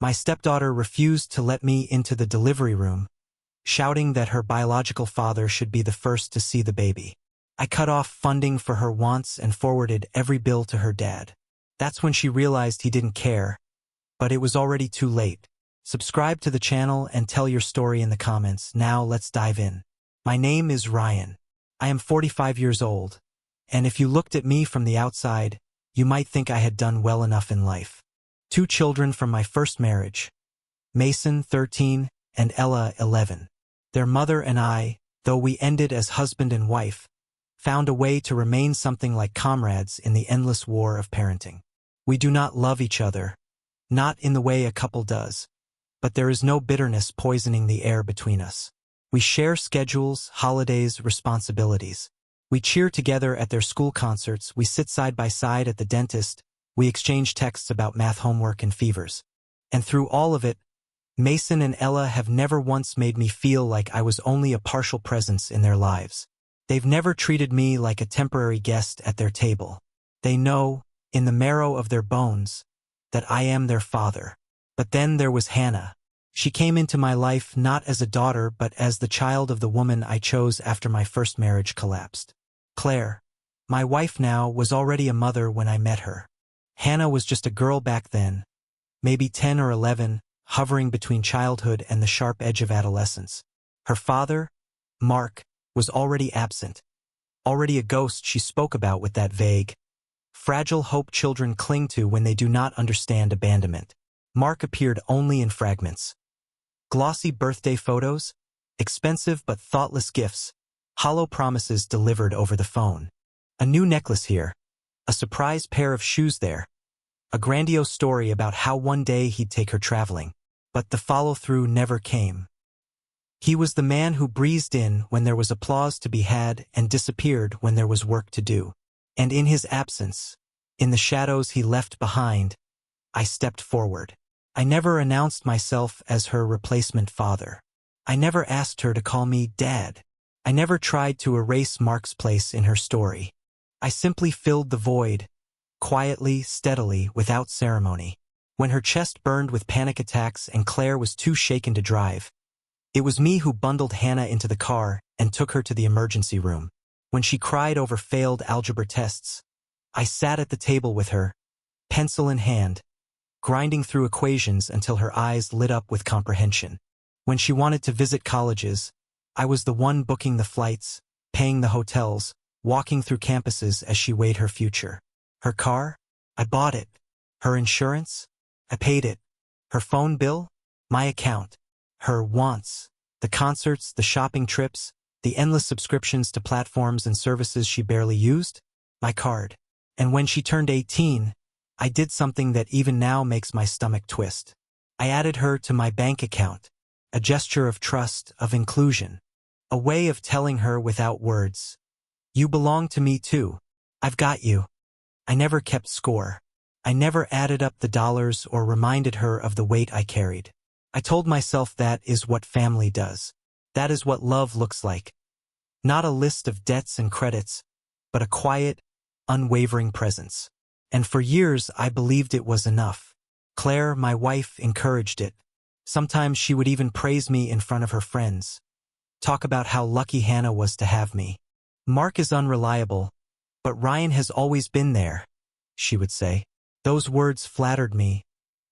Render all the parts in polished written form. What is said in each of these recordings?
My stepdaughter refused to let me into the delivery room, shouting that her biological father should be the first to see the baby. I cut off funding for her wants and forwarded every bill to her dad. That's when she realized he didn't care, but it was already too late. Subscribe to the channel and tell your story in the comments. Now let's dive in. My name is Ryan. I am 45 years old, and if you looked at me from the outside, you might think I had done well enough in life. 2 children from my first marriage, Mason, 13, and Ella, 11. Their mother and I, though we ended as husband and wife, found a way to remain something like comrades in the endless war of parenting. We do not love each other, not in the way a couple does, but there is no bitterness poisoning the air between us. We share schedules, holidays, responsibilities. We cheer together at their school concerts, we sit side by side at the dentist, we exchange texts about math homework and fevers. And through all of it, Mason and Ella have never once made me feel like I was only a partial presence in their lives. They've never treated me like a temporary guest at their table. They know, in the marrow of their bones, that I am their father. But then there was Hannah. She came into my life not as a daughter but as the child of the woman I chose after my first marriage collapsed. Claire, my wife now, was already a mother when I met her. Hannah was just a girl back then, maybe 10 or 11, hovering between childhood and the sharp edge of adolescence. Her father, Mark, was already absent, already a ghost she spoke about with that vague, fragile hope children cling to when they do not understand abandonment. Mark appeared only in fragments. Glossy birthday photos, expensive but thoughtless gifts, hollow promises delivered over the phone. A new necklace here, a surprise pair of shoes there, a grandiose story about how one day he'd take her traveling. But the follow-through never came. He was the man who breezed in when there was applause to be had and disappeared when there was work to do. And in his absence, in the shadows he left behind, I stepped forward. I never announced myself as her replacement father. I never asked her to call me Dad. I never tried to erase Mark's place in her story. I simply filled the void, quietly, steadily, without ceremony. When her chest burned with panic attacks and Claire was too shaken to drive, it was me who bundled Hannah into the car and took her to the emergency room. When she cried over failed algebra tests, I sat at the table with her, pencil in hand, grinding through equations until her eyes lit up with comprehension. When she wanted to visit colleges, I was the one booking the flights, paying the hotels, walking through campuses as she weighed her future. Her car? I bought it. Her insurance? I paid it. Her phone bill? My account. Her wants, the concerts, the shopping trips, the endless subscriptions to platforms and services she barely used? My card. And when she turned 18, I did something that even now makes my stomach twist. I added her to my bank account, a gesture of trust, of inclusion, a way of telling her without words, you belong to me too. I've got you. I never kept score. I never added up the dollars or reminded her of the weight I carried. I told myself that is what family does. That is what love looks like. Not a list of debts and credits, but a quiet, unwavering presence. And for years I believed it was enough. Claire, my wife, encouraged it. Sometimes she would even praise me in front of her friends. Talk about how lucky Hannah was to have me. Mark is unreliable, but Ryan has always been there, she would say. Those words flattered me,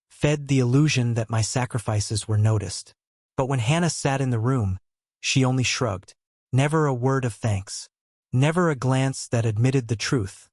fed the illusion that my sacrifices were noticed. But when Hannah sat in the room, she only shrugged. Never a word of thanks. Never a glance that admitted the truth,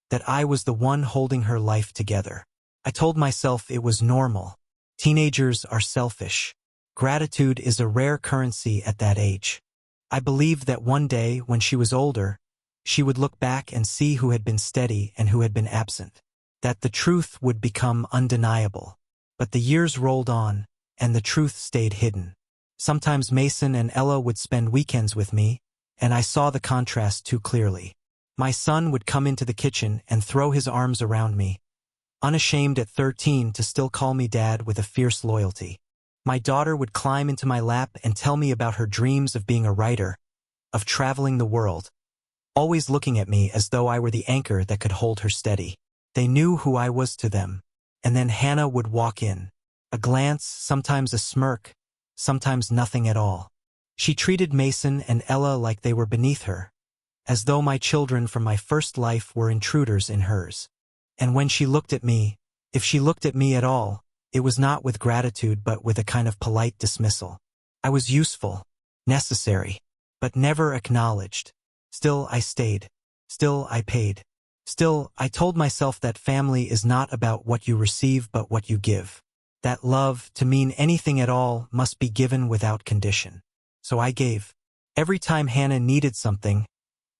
that I was the one holding her life together. I told myself it was normal. Teenagers are selfish. Gratitude is a rare currency at that age. I believed that one day, when she was older, she would look back and see who had been steady and who had been absent. That the truth would become undeniable. But the years rolled on, and the truth stayed hidden. Sometimes Mason and Ella would spend weekends with me, and I saw the contrast too clearly. My son would come into the kitchen and throw his arms around me, unashamed at 13 to still call me Dad with a fierce loyalty. My daughter would climb into my lap and tell me about her dreams of being a writer, of traveling the world, always looking at me as though I were the anchor that could hold her steady. They knew who I was to them. And then Hannah would walk in, A glance, sometimes a smirk, sometimes nothing at all. She treated Mason and Ella like they were beneath her, as though my children from my first life were intruders in hers. And when she looked at me, if she looked at me at all, it was not with gratitude but with a kind of polite dismissal. I was useful, necessary, but never acknowledged. Still I stayed. Still I paid. Still, I told myself that family is not about what you receive but what you give. That love, to mean anything at all, must be given without condition. So I gave. Every time Hannah needed something,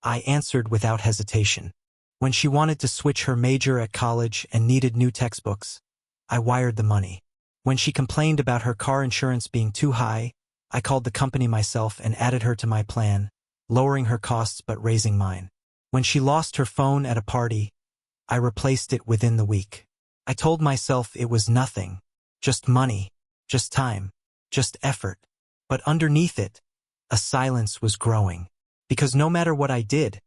I answered without hesitation. When she wanted to switch her major at college and needed new textbooks, I wired the money. When she complained about her car insurance being too high, I called the company myself and added her to my plan, lowering her costs but raising mine. When she lost her phone at a party, I replaced it within the week. I told myself it was nothing, just money, just time, just effort. But underneath it, a silence was growing. Because no matter what I did,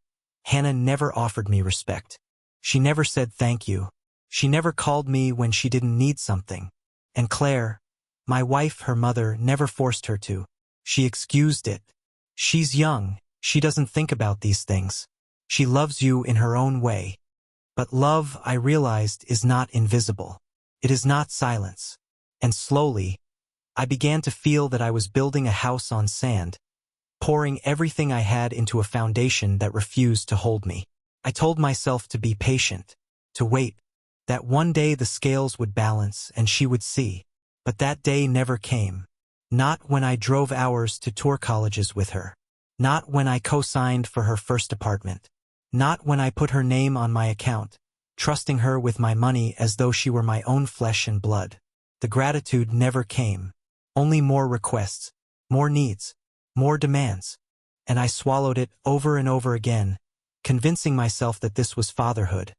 Hannah never offered me respect. She never said thank you. She never called me when she didn't need something. And Claire, my wife, her mother, never forced her to. She excused it. She's young. She doesn't think about these things. She loves you in her own way. But love, I realized, is not invisible. It is not silence. And slowly, I began to feel that I was building a house on sand, pouring everything I had into a foundation that refused to hold me. I told myself to be patient, to wait, that one day the scales would balance and she would see. But that day never came. Not when I drove hours to tour colleges with her. Not when I co-signed for her first apartment. Not when I put her name on my account, trusting her with my money as though she were my own flesh and blood. The gratitude never came. Only more requests, more needs, more demands. And I swallowed it over and over again, convincing myself that this was fatherhood,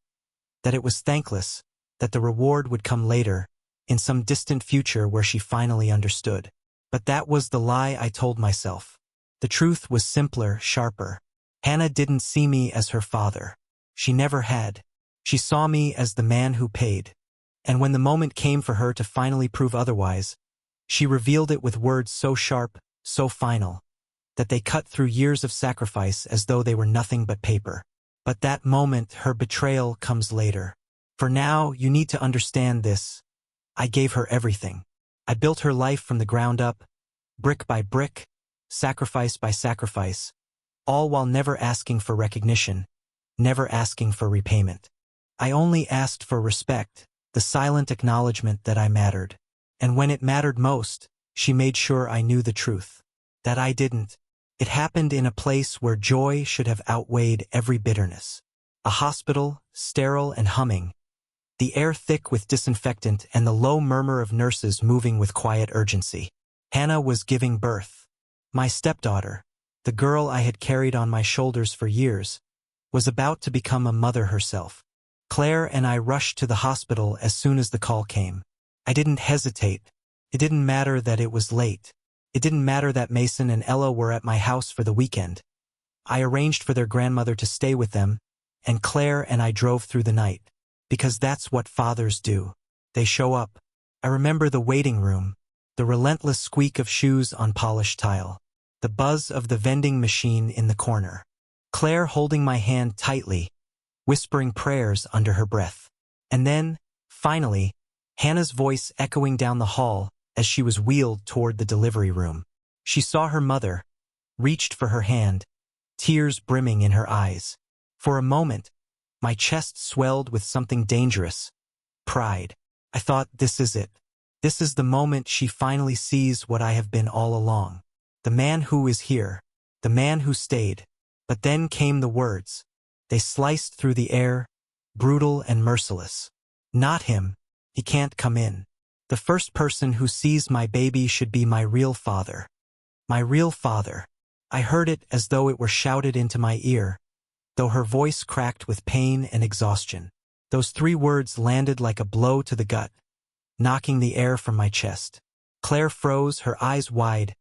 that it was thankless, that the reward would come later, in some distant future where she finally understood. But that was the lie I told myself. The truth was simpler, sharper. Hannah didn't see me as her father. She never had. She saw me as the man who paid. And when the moment came for her to finally prove otherwise, she revealed it with words so sharp, so final, that they cut through years of sacrifice as though they were nothing but paper. But that moment, her betrayal, comes later. For now, you need to understand this. I gave her everything. I built her life from the ground up, brick by brick, sacrifice by sacrifice, all while never asking for recognition, never asking for repayment. I only asked for respect, the silent acknowledgement that I mattered. And when it mattered most, she made sure I knew the truth. That I didn't. It happened in a place where joy should have outweighed every bitterness. A hospital, sterile and humming. The air thick with disinfectant and the low murmur of nurses moving with quiet urgency. Hannah was giving birth. My stepdaughter, the girl I had carried on my shoulders for years, was about to become a mother herself. Claire and I rushed to the hospital as soon as the call came. I didn't hesitate. It didn't matter that it was late. It didn't matter that Mason and Ella were at my house for the weekend. I arranged for their grandmother to stay with them, and Claire and I drove through the night. Because that's what fathers do. They show up. I remember the waiting room, the relentless squeak of shoes on polished tile, the buzz of the vending machine in the corner. Claire holding my hand tightly, whispering prayers under her breath. And then, finally, Hannah's voice echoing down the hall as she was wheeled toward the delivery room. She saw her mother, reached for her hand, tears brimming in her eyes. For a moment, my chest swelled with something dangerous. Pride. I thought, this is it. This is the moment she finally sees what I have been all along. The man who is here. The man who stayed. But then came the words. They sliced through the air, brutal and merciless. Not him. He can't come in. The first person who sees my baby should be my real father. My real father. I heard it as though it were shouted into my ear, though her voice cracked with pain and exhaustion. Those 3 words landed like a blow to the gut, knocking the air from my chest. Claire froze, her eyes wide,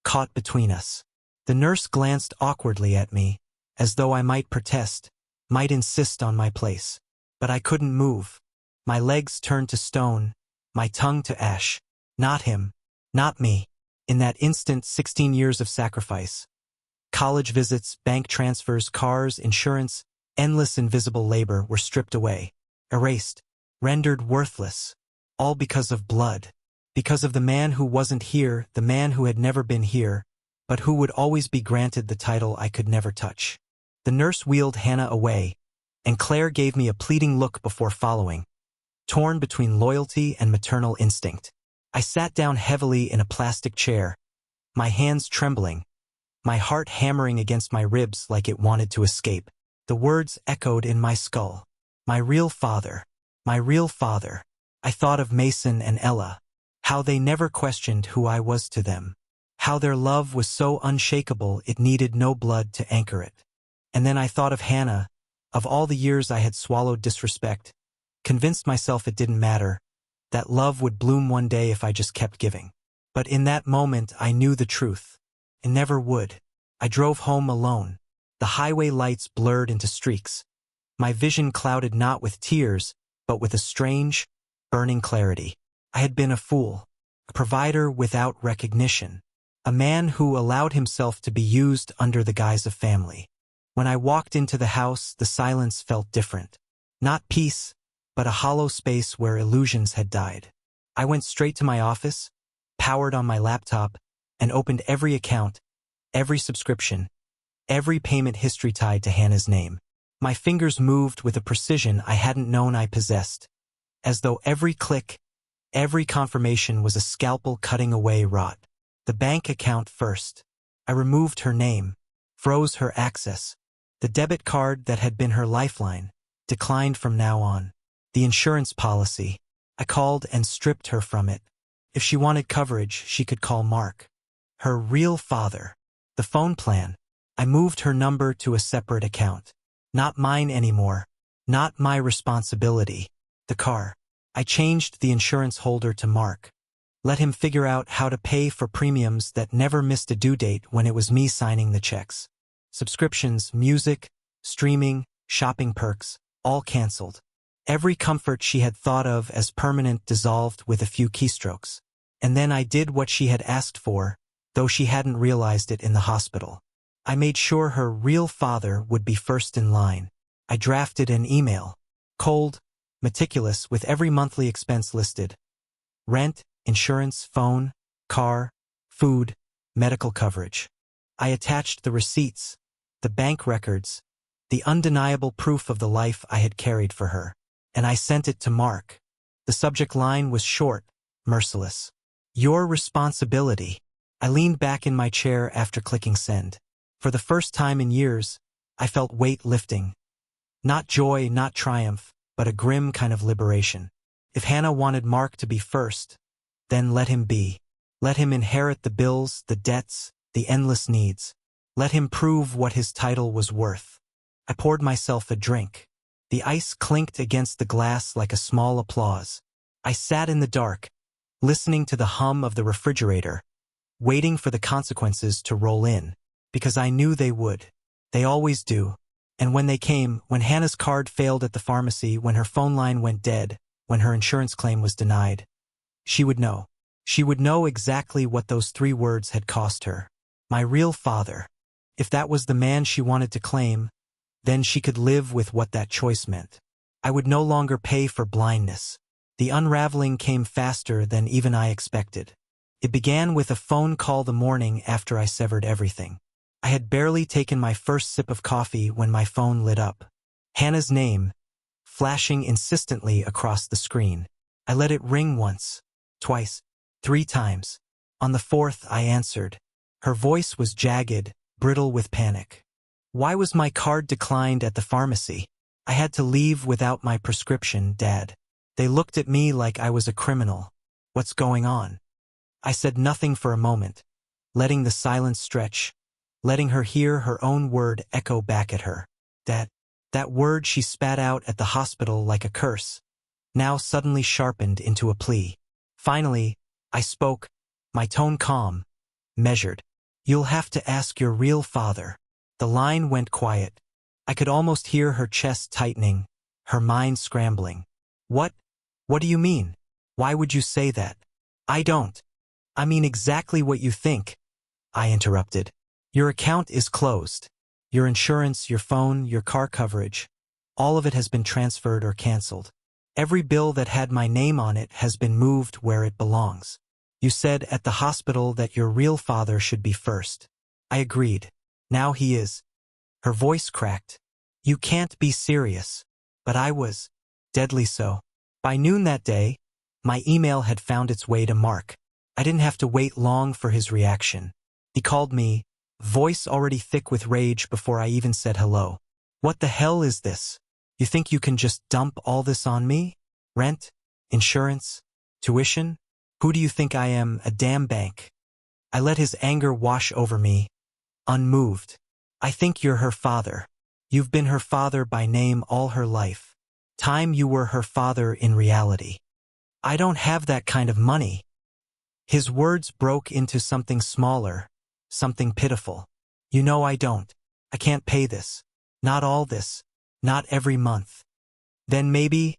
caught between us. The nurse glanced awkwardly at me, as though I might protest, might insist on my place. But I couldn't move. My legs turned to stone, my tongue to ash. Not him. Not me. In that instant, 16 years of sacrifice. College visits, bank transfers, cars, insurance, endless invisible labor were stripped away, erased, rendered worthless, all because of blood. Because of the man who wasn't here, the man who had never been here, but who would always be granted the title I could never touch. The nurse wheeled Hannah away, and Claire gave me a pleading look before following, torn between loyalty and maternal instinct. I sat down heavily in a plastic chair, my hands trembling, my heart hammering against my ribs like it wanted to escape. The words echoed in my skull. My real father. My real father. I thought of Mason and Ella, how they never questioned who I was to them, how their love was so unshakable it needed no blood to anchor it. And then I thought of Hannah, of all the years I had swallowed disrespect, convinced myself it didn't matter, that love would bloom one day if I just kept giving. But in that moment I knew the truth. It never would. I drove home alone. The highway lights blurred into streaks. My vision clouded not with tears, but with a strange, burning clarity. I had been a fool, a provider without recognition, a man who allowed himself to be used under the guise of family. When I walked into the house, the silence felt different. Not peace, but a hollow space where illusions had died. I went straight to my office, powered on my laptop, and opened every account, every subscription, every payment history tied to Hannah's name. My fingers moved with a precision I hadn't known I possessed, as though every click, every confirmation was a scalpel cutting away rot. The bank account first. I removed her name, froze her access. The debit card that had been her lifeline declined from now on. The insurance policy. I called and stripped her from it. If she wanted coverage, she could call Mark, her real father. The phone plan. I moved her number to a separate account. Not mine anymore. Not my responsibility. The car. I changed the insurance holder to Mark. Let him figure out how to pay for premiums that never missed a due date when it was me signing the checks. Subscriptions, music, streaming, shopping perks, all canceled. Every comfort she had thought of as permanent dissolved with a few keystrokes. And then I did what she had asked for, though she hadn't realized it in the hospital. I made sure her real father would be first in line. I drafted an email. Cold, meticulous, with every monthly expense listed. Rent, insurance, phone, car, food, medical coverage. I attached the receipts, the bank records, the undeniable proof of the life I had carried for her. And I sent it to Mark. The subject line was short, merciless. Your responsibility. I leaned back in my chair after clicking send. For the first time in years, I felt weight lifting. Not joy, not triumph, but a grim kind of liberation. If Hannah wanted Mark to be first, then let him be. Let him inherit the bills, the debts, the endless needs. Let him prove what his title was worth. I poured myself a drink. The ice clinked against the glass like a small applause. I sat in the dark, listening to the hum of the refrigerator, waiting for the consequences to roll in, because I knew they would. They always do. And when they came, when Hannah's card failed at the pharmacy, when her phone line went dead, when her insurance claim was denied, she would know. She would know exactly what those 3 words had cost her. My real father. If that was the man she wanted to claim, then she could live with what that choice meant. I would no longer pay for blindness. The unraveling came faster than even I expected. It began with a phone call the morning after I severed everything. I had barely taken my first sip of coffee when my phone lit up. Hannah's name, flashing insistently across the screen. I let it ring once, twice, 3 times. On the 4th, I answered. Her voice was jagged, brittle with panic. Why was my card declined at the pharmacy? I had to leave without my prescription, Dad. They looked at me like I was a criminal. What's going on? I said nothing for a moment, letting the silence stretch, letting her hear her own word echo back at her. That word she spat out at the hospital like a curse, now suddenly sharpened into a plea. Finally, I spoke, my tone calm, measured. You'll have to ask your real father. The line went quiet. I could almost hear her chest tightening, her mind scrambling. What do you mean? Why would you say that? I don't. I mean exactly what you think, I interrupted. Your account is closed. Your insurance, your phone, your car coverage, all of it has been transferred or canceled. Every bill that had my name on it has been moved where it belongs. You said at the hospital that your real father should be first. I agreed. Now he is. Her voice cracked. You can't be serious. But I was. Deadly so. By noon that day, my email had found its way to Mark. I didn't have to wait long for his reaction. He called me, voice already thick with rage before I even said hello. What the hell is this? You think you can just dump all this on me? Rent? Insurance? Tuition? Who do you think I am, a damn bank? I let his anger wash over me, unmoved. I think you're her father. You've been her father by name all her life. Time you were her father in reality. I don't have that kind of money. His words broke into something smaller, something pitiful. You know I don't. I can't pay this. Not all this. Not every month. Then maybe,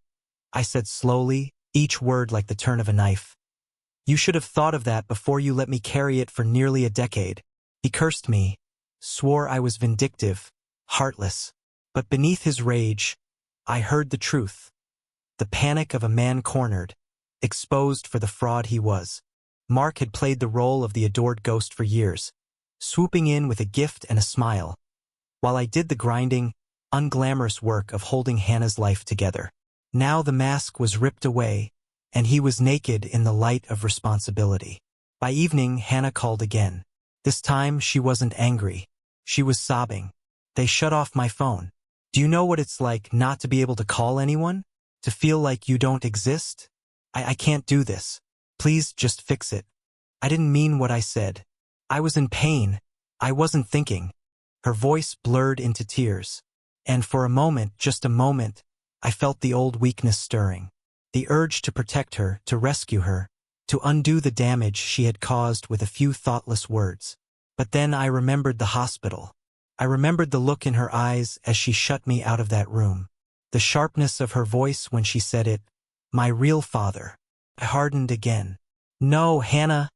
I said slowly, each word like the turn of a knife. You should have thought of that before you let me carry it for nearly a decade. He cursed me, swore I was vindictive, heartless. But beneath his rage, I heard the truth. The panic of a man cornered, exposed for the fraud he was. Mark had played the role of the adored ghost for years, swooping in with a gift and a smile, while I did the grinding, unglamorous work of holding Hannah's life together. Now the mask was ripped away, and he was naked in the light of responsibility. By evening, Hannah called again. This time, she wasn't angry. She was sobbing. They shut off my phone. Do you know what it's like not to be able to call anyone? To feel like you don't exist? I can't do this. Please just fix it. I didn't mean what I said. I was in pain. I wasn't thinking. Her voice blurred into tears. And for a moment, just a moment, I felt the old weakness stirring. The urge to protect her, to rescue her, to undo the damage she had caused with a few thoughtless words. But then I remembered the hospital. I remembered the look in her eyes as she shut me out of that room. The sharpness of her voice when she said it, my real father. I hardened again. No, Hannah,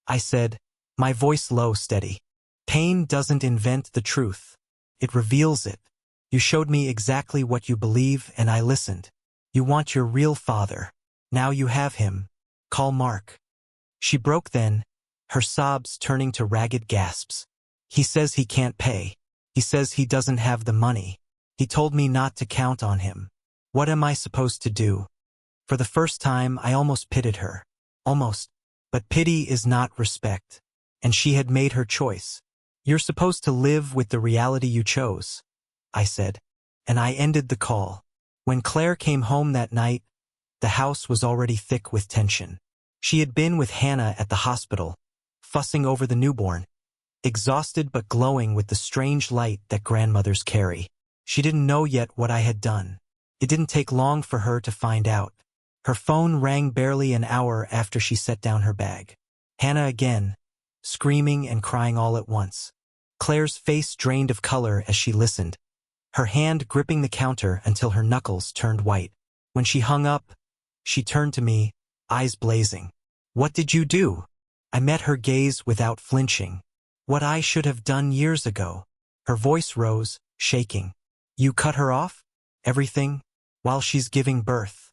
I said, my voice low, steady. Pain doesn't invent the truth. It reveals it. You showed me exactly what you believe, and I listened. You want your real father. Now you have him. Call Mark. She broke then, her sobs turning to ragged gasps. He says he can't pay. He says he doesn't have the money. He told me not to count on him. What am I supposed to do? For the first time, I almost pitied her. Almost. But pity is not respect. And she had made her choice. You're supposed to live with the reality you chose, I said. And I ended the call. When Claire came home that night, the house was already thick with tension. She had been with Hannah at the hospital, fussing over the newborn, exhausted but glowing with the strange light that grandmothers carry. She didn't know yet what I had done. It didn't take long for her to find out. Her phone rang barely an hour after she set down her bag. Hannah again, screaming and crying all at once. Claire's face drained of color as she listened, her hand gripping the counter until her knuckles turned white. When she hung up, she turned to me, eyes blazing. What did you do? I met her gaze without flinching. What I should have done years ago. Her voice rose, shaking. You cut her off? Everything? While she's giving birth.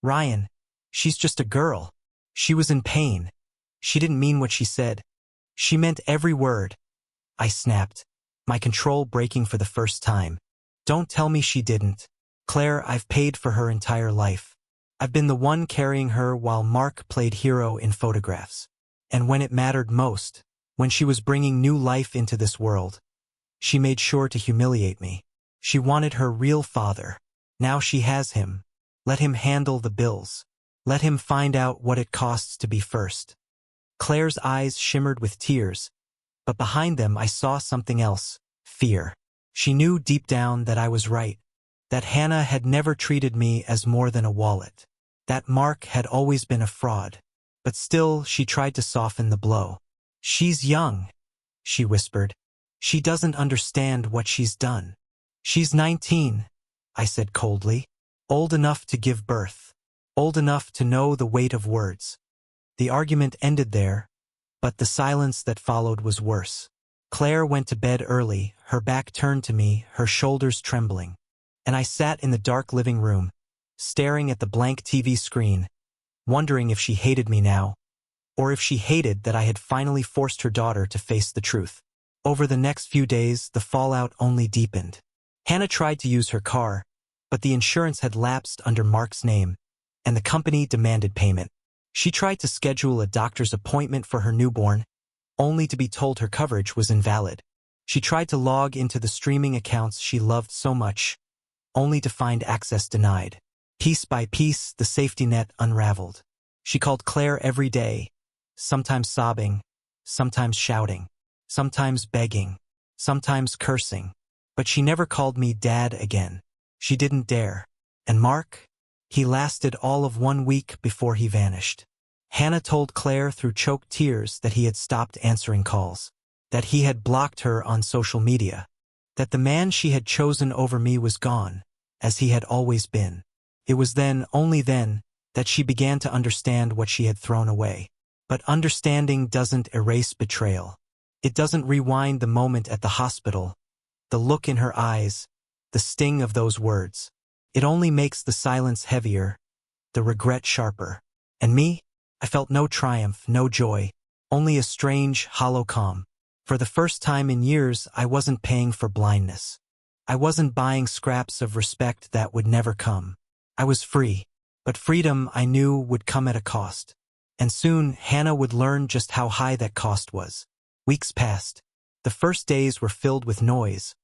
Ryan, she's just a girl. She was in pain. She didn't mean what she said. She meant every word. I snapped, my control breaking for the first time. Don't tell me she didn't. Claire, I've paid for her entire life. I've been the one carrying her while Mark played hero in photographs. And when it mattered most, when she was bringing new life into this world, she made sure to humiliate me. She wanted her real father. Now she has him. Let him handle the bills. Let him find out what it costs to be first. Claire's eyes shimmered with tears, but behind them I saw something else, fear. She knew deep down that I was right, that Hannah had never treated me as more than a wallet, that Mark had always been a fraud. But still, she tried to soften the blow. She's young, she whispered. She doesn't understand what she's done. She's 19, I said coldly. Old enough to give birth. Old enough to know the weight of words. The argument ended there, but the silence that followed was worse. Claire went to bed early, her back turned to me, her shoulders trembling. And I sat in the dark living room, staring at the blank TV screen, wondering if she hated me now, or if she hated that I had finally forced her daughter to face the truth. Over the next few days, the fallout only deepened. Hannah tried to use her car, but the insurance had lapsed under Mark's name, and the company demanded payment. She tried to schedule a doctor's appointment for her newborn, only to be told her coverage was invalid. She tried to log into the streaming accounts she loved so much, only to find access denied. Piece by piece, the safety net unraveled. She called Claire every day, sometimes sobbing, sometimes shouting, sometimes begging, sometimes cursing. But she never called me Dad again. She didn't dare. And Mark? He lasted all of 1 week before he vanished. Hannah told Claire through choked tears that he had stopped answering calls, that he had blocked her on social media, that the man she had chosen over me was gone, as he had always been. It was then, only then, that she began to understand what she had thrown away. But understanding doesn't erase betrayal. It doesn't rewind the moment at the hospital, the look in her eyes, the sting of those words. It only makes the silence heavier, the regret sharper. And me? I felt no triumph, no joy, only a strange, hollow calm. For the first time in years, I wasn't paying for blindness. I wasn't buying scraps of respect that would never come. I was free, but freedom I knew would come at a cost. And soon, Hannah would learn just how high that cost was. Weeks passed. The first days were filled with noise,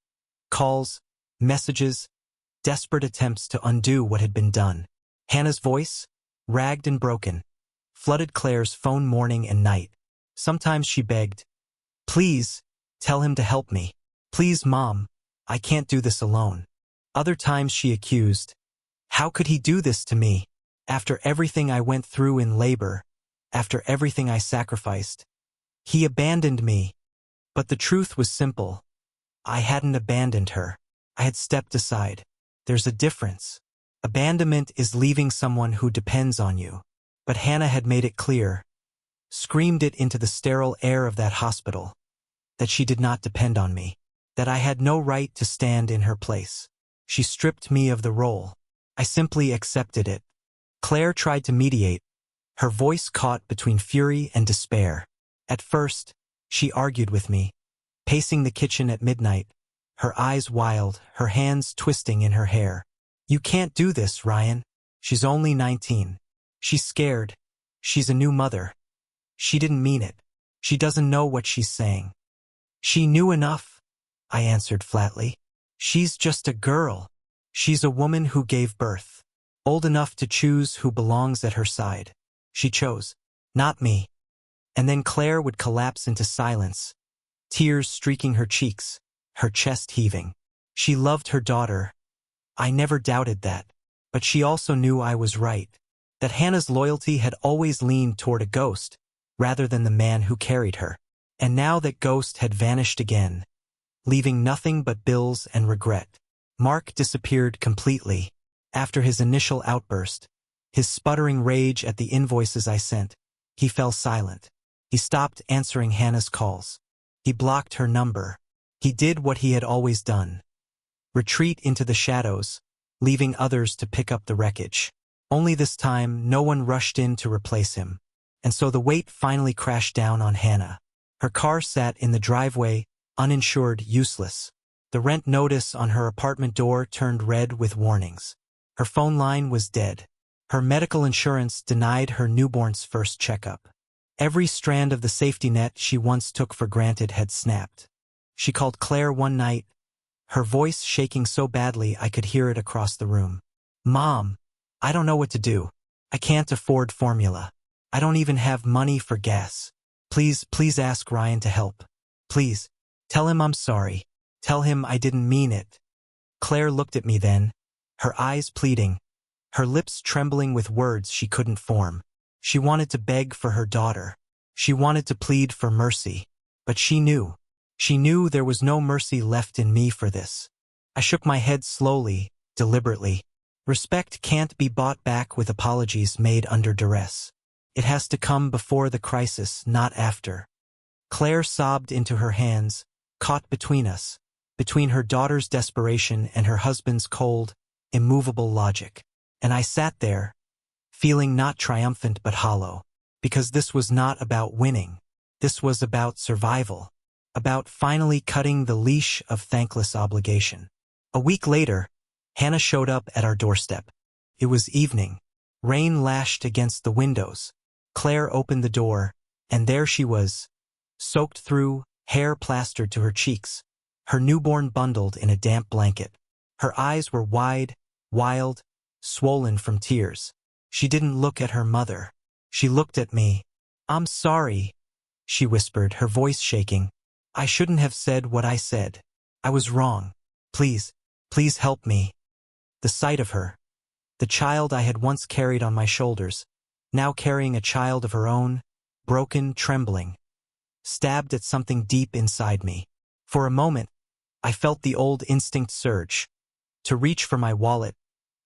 calls, messages, desperate attempts to undo what had been done. Hannah's voice, ragged and broken, flooded Claire's phone morning and night. Sometimes she begged, "Please, tell him to help me. Please, Mom, I can't do this alone." Other times she accused, "How could he do this to me? After everything I went through in labor, after everything I sacrificed. He abandoned me." But the truth was simple. I hadn't abandoned her. I had stepped aside. There's a difference. Abandonment is leaving someone who depends on you. But Hannah had made it clear, screamed it into the sterile air of that hospital, that she did not depend on me, that I had no right to stand in her place. She stripped me of the role. I simply accepted it. Claire tried to mediate, her voice caught between fury and despair. At first, she argued with me, pacing the kitchen at midnight, her eyes wild, her hands twisting in her hair. "You can't do this, Ryan. She's only 19. She's scared. She's a new mother. She didn't mean it. She doesn't know what she's saying." "She knew enough," I answered flatly. "She's just a girl. She's a woman who gave birth, old enough to choose who belongs at her side. She chose, not me." And then Claire would collapse into silence, tears streaking her cheeks, her chest heaving. She loved her daughter. I never doubted that. But she also knew I was right, that Hannah's loyalty had always leaned toward a ghost, rather than the man who carried her. And now that ghost had vanished again, leaving nothing but bills and regret. Mark disappeared completely. After his initial outburst, his sputtering rage at the invoices I sent, he fell silent. He stopped answering Hannah's calls. He blocked her number. He did what he had always done. Retreat into the shadows, leaving others to pick up the wreckage. Only this time, no one rushed in to replace him. And so the weight finally crashed down on Hannah. Her car sat in the driveway, uninsured, useless. The rent notice on her apartment door turned red with warnings. Her phone line was dead. Her medical insurance denied her newborn's first checkup. Every strand of the safety net she once took for granted had snapped. She called Claire one night, her voice shaking so badly I could hear it across the room. "Mom, I don't know what to do. I can't afford formula. I don't even have money for gas. Please ask Ryan to help. Please, tell him I'm sorry. Tell him I didn't mean it." Claire looked at me then, her eyes pleading, her lips trembling with words she couldn't form. She wanted to beg for her daughter. She wanted to plead for mercy. But she knew there was no mercy left in me for this. I shook my head slowly, deliberately. Respect can't be bought back with apologies made under duress. It has to come before the crisis, not after. Claire sobbed into her hands, caught between us, between her daughter's desperation and her husband's cold, immovable logic. And I sat there, feeling not triumphant but hollow, because this was not about winning. This was about survival, about finally cutting the leash of thankless obligation. A week later, Hannah showed up at our doorstep. It was evening. Rain lashed against the windows. Claire opened the door, and there she was, soaked through, hair plastered to her cheeks, her newborn bundled in a damp blanket. Her eyes were wide, wild, swollen from tears. She didn't look at her mother. She looked at me. "I'm sorry," she whispered, her voice shaking. "I shouldn't have said what I said. I was wrong. Please, please help me." The sight of her, the child I had once carried on my shoulders, now carrying a child of her own, broken, trembling, stabbed at something deep inside me. For a moment, I felt the old instinct surge, to reach for my wallet,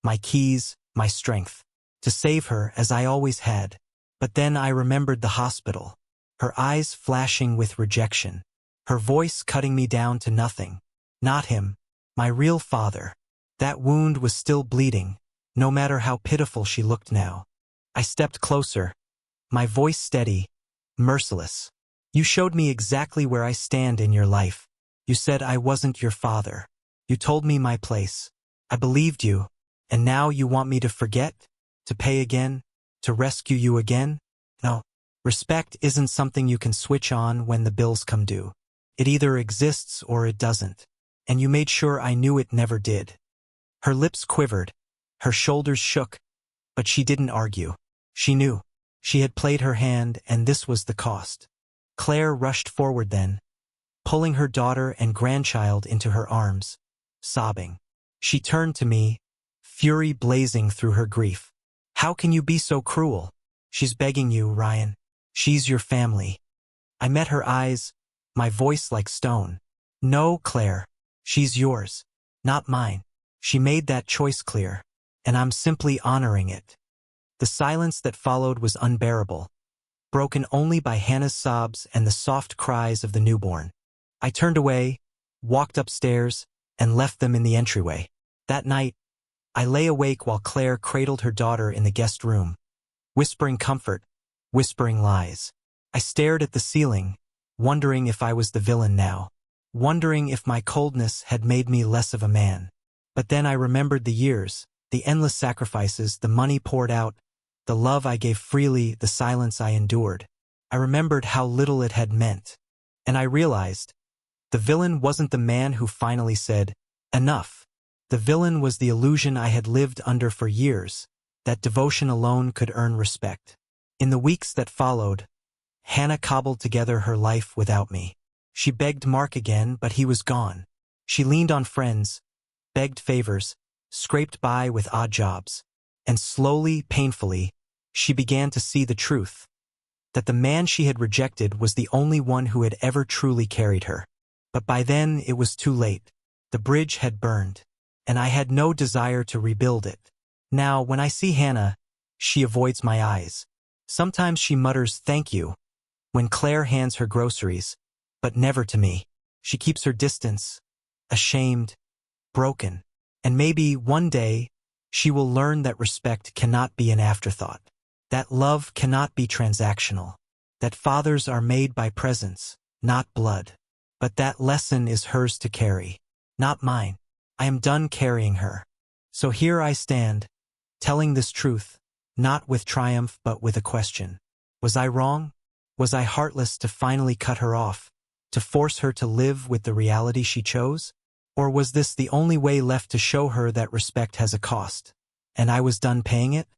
my keys, my strength, to save her as I always had. But then I remembered the hospital, her eyes flashing with rejection, her voice cutting me down to nothing. Not him, my real father. That wound was still bleeding, no matter how pitiful she looked now. I stepped closer, my voice steady, merciless. "You showed me exactly where I stand in your life. You said I wasn't your father. You told me my place. I believed you, and now you want me to forget? To pay again? To rescue you again? No. Respect isn't something you can switch on when the bills come due. It either exists or it doesn't. And you made sure I knew it never did." Her lips quivered, her shoulders shook, but she didn't argue. She knew. She had played her hand, and this was the cost. Claire rushed forward then, pulling her daughter and grandchild into her arms, sobbing. She turned to me, fury blazing through her grief. "How can you be so cruel? She's begging you, Ryan. She's your family." I met her eyes, my voice like stone. "No, Claire. She's yours, not mine. She made that choice clear, and I'm simply honoring it." The silence that followed was unbearable, broken only by Hannah's sobs and the soft cries of the newborn. I turned away, walked upstairs, and left them in the entryway. That night, I lay awake while Claire cradled her daughter in the guest room, whispering comfort, whispering lies. I stared at the ceiling, wondering if I was the villain now, wondering if my coldness had made me less of a man. But then I remembered the years, the endless sacrifices, the money poured out, the love I gave freely, the silence I endured. I remembered how little it had meant. And I realized, the villain wasn't the man who finally said, "Enough." The villain was the illusion I had lived under for years, that devotion alone could earn respect. In the weeks that followed, Hannah cobbled together her life without me. She begged Mark again, but he was gone. She leaned on friends, begged favors, scraped by with odd jobs. And slowly, painfully, she began to see the truth, that the man she had rejected was the only one who had ever truly carried her. But by then it was too late. The bridge had burned, and I had no desire to rebuild it. Now, when I see Hannah, she avoids my eyes. Sometimes she mutters "thank you" when Claire hands her groceries, but never to me. She keeps her distance, ashamed, broken. And maybe one day she will learn that respect cannot be an afterthought, that love cannot be transactional, that fathers are made by presence, not blood. But that lesson is hers to carry, not mine. I am done carrying her. So here I stand, telling this truth, not with triumph but with a question. Was I wrong? Was I heartless to finally cut her off, to force her to live with the reality she chose? Or was this the only way left to show her that respect has a cost, and I was done paying it?